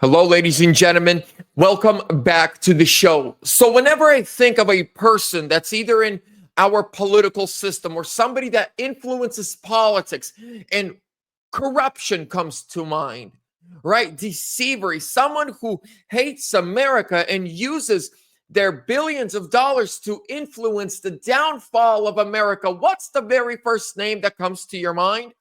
Hello, ladies and gentlemen. Welcome back to the show. So whenever I think of a person that's either in our political system or somebody that influences politics, and corruption comes to mind, right? Deceivery, someone who hates America and uses their billions of dollars to influence the downfall of America. What's the very first name that comes to your mind?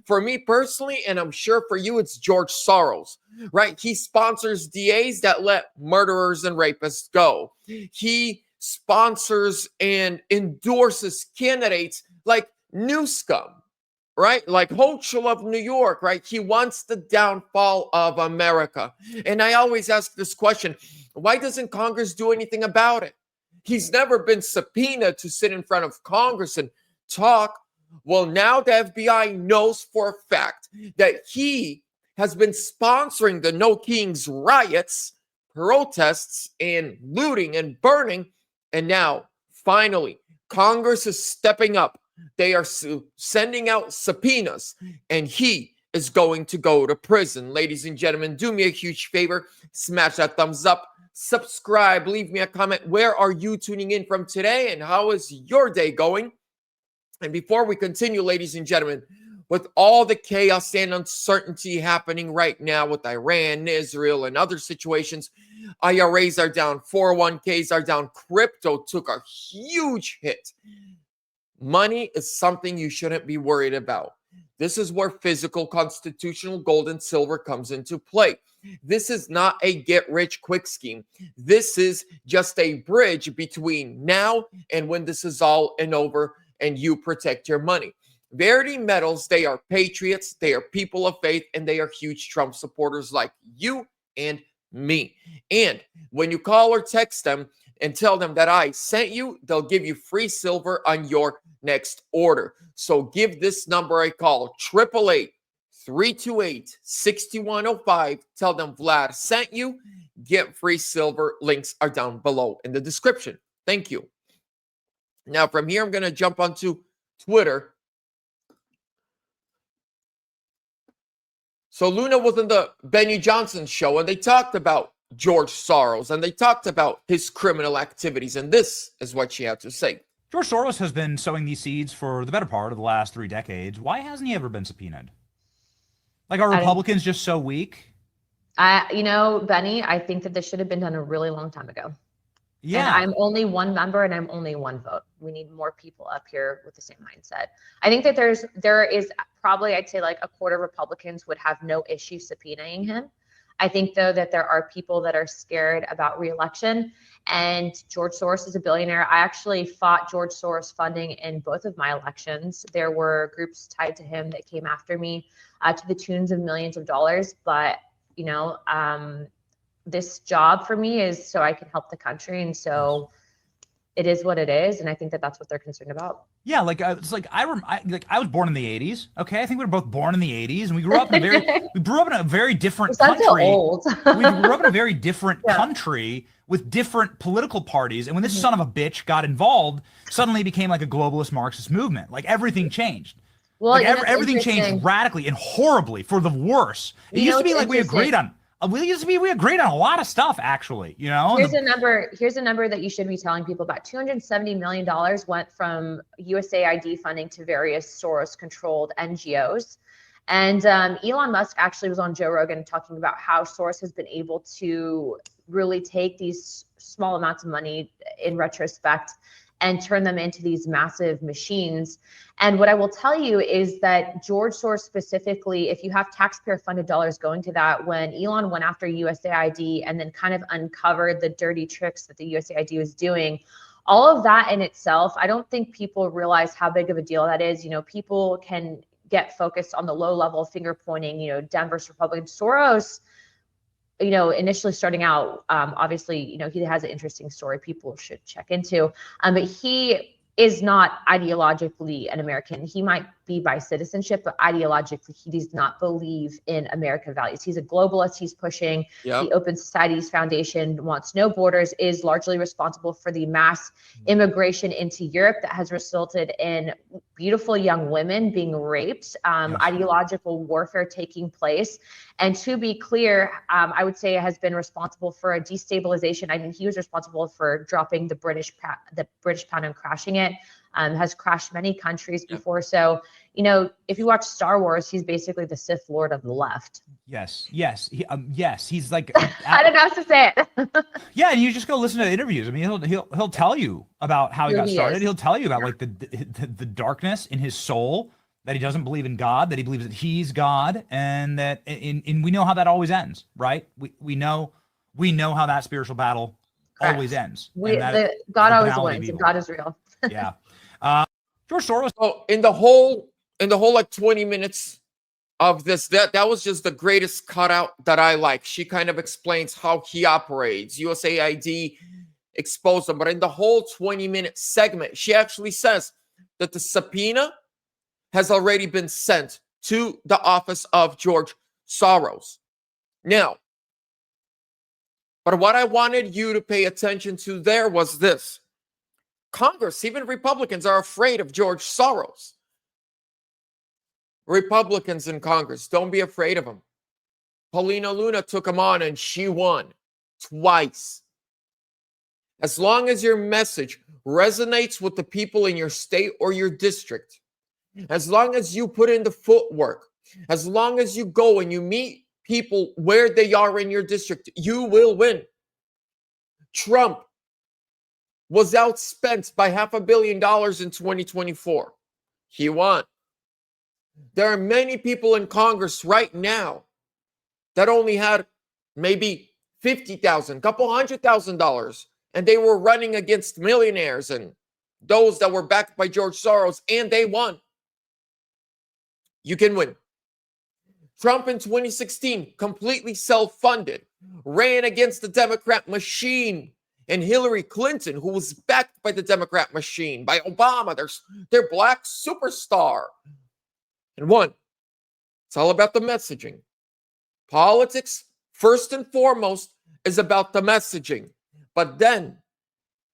For me personally, and I'm sure for you, it's George Soros, right? He sponsors DAs that let murderers and rapists go. He sponsors and endorses candidates like Newscom, right? Like Hochul of New York, right? He wants the downfall of America. And I always ask this question, why doesn't Congress do anything about it? He's never been subpoenaed to sit in front of Congress and talk. Well, now the FBI knows for a fact that he has been sponsoring the No Kings riots, protests, and looting and burning. And now, finally, Congress is stepping up. They are sending out subpoenas, and he is going to go to prison. Ladies and gentlemen, do me a huge favor. Smash that thumbs up. Subscribe. Leave me a comment. Where are you tuning in from today, and how is your day going? And before we continue, ladies and gentlemen, with all the chaos and uncertainty happening right now with Iran, Israel, and other situations, IRAs are down, 401ks are down, crypto took a huge hit. Money is something you shouldn't be worried about. This is where physical constitutional gold and silver comes into play. This is not a get-rich-quick scheme. This is just a bridge between now and when this is all and over and you protect your money. Verity Metals, they are patriots, they are people of faith, and they are huge Trump supporters like you and me. And when you call or text them and tell them that I sent you, they'll give you free silver on your next order. So give this number a call, 888-328-6105. Tell them Vlad sent you. Get free silver. Links are down below in the description. Thank you. Now, from here, I'm going to jump onto Twitter. So Luna was in the Benny Johnson show, and they talked about George Soros, and they talked about his criminal activities, and this is what she had to say. George Soros has been sowing these seeds for the better part of the last 3 decades. Why hasn't he ever been subpoenaed? Like, are Republicans just so weak? Benny, I think that this should have been done a really long time ago. Yeah. And I'm only one member and I'm only one vote. We need more people up here with the same mindset. I think that there is probably, I'd say like a quarter of Republicans would have no issue subpoenaing him. I think, though, that there are people that are scared about re-election, and George Soros is a billionaire. I actually fought George Soros funding in both of my elections. There were groups tied to him that came after me to the tunes of millions of dollars. But, this job for me is so I can help the country. And so it is what it is. And I think that that's what they're concerned about. Yeah, it's like I was born in the 80s. Okay, I think we were both born in the 80s, and we grew up in a very different country. Old. We grew up in a very different country with different political parties. And when this son of a bitch got involved, suddenly it became like a globalist Marxist movement. Like everything changed. Well, like everything changed radically and horribly for the worse. It used to be like we agreed on a lot of stuff, actually, Here's a number that you should be telling people about. $270 million went from USAID funding to various Soros-controlled NGOs. And Elon Musk actually was on Joe Rogan talking about how Soros has been able to really take these small amounts of money in retrospect and turn them into these massive machines. And what I will tell you is that George Soros specifically, if you have taxpayer funded dollars going to that, when Elon went after USAID and then kind of uncovered the dirty tricks that the USAID was doing, all of that in itself, I don't think people realize how big of a deal that is. People can get focused on the low level finger pointing, Denver's Republican. Soros, initially starting out, obviously, he has an interesting story people should check into. But he is not ideologically an American. He might be by citizenship, but ideologically, he does not believe in American values. He's a globalist. He's pushing the Open Societies Foundation, wants no borders, is largely responsible for the mass immigration into Europe that has resulted in beautiful young women being raped, ideological warfare taking place. And to be clear, I would say it has been responsible for a destabilization. I mean, he was responsible for dropping the British pound and crashing it. Has crashed many countries before. So, you know, if you watch Star Wars, he's basically the Sith Lord of the left. Yes. He's like, I don't know how to say it. Yeah, and you just go listen to the interviews. I mean, he'll tell you about how he got started. He'll tell you about like the darkness in his soul, that he doesn't believe in God, that he believes that he's God, and that and we know how that always ends, right? We know how that spiritual battle always ends. God always wins, and God is real. Yeah. George Soros. Oh, in the whole like 20 minutes of this, that was just the greatest cutout that I like. She kind of explains how he operates. USAID exposed him, but in the whole 20-minute segment, she actually says that the subpoena has already been sent to the office of George Soros. Now, but what I wanted you to pay attention to there was this. Congress, even Republicans, are afraid of George Soros. Republicans in Congress, don't be afraid of him. Paulina Luna took him on and she won twice. As long as your message resonates with the people in your state or your district, as long as you put in the footwork, as long as you go and you meet people where they are in your district, you will win. Trump was outspent by $500 million in 2024. He won. There are many people in Congress right now that only had maybe $50,000, $200,000, and they were running against millionaires and those that were backed by George Soros, and they won. You can win. Trump in 2016, completely self-funded, ran against the Democrat machine, and Hillary Clinton, who was backed by the Democrat machine, by Obama, their black superstar, and won. It's all about the messaging. Politics, first and foremost, is about the messaging. But then,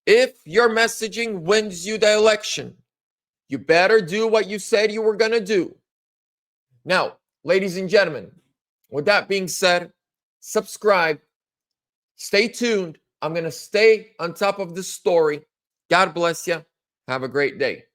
if your messaging wins you the election, you better do what you said you were going to do. Now, ladies and gentlemen, with that being said, subscribe, stay tuned. I'm going to stay on top of this story. God bless you. Have a great day.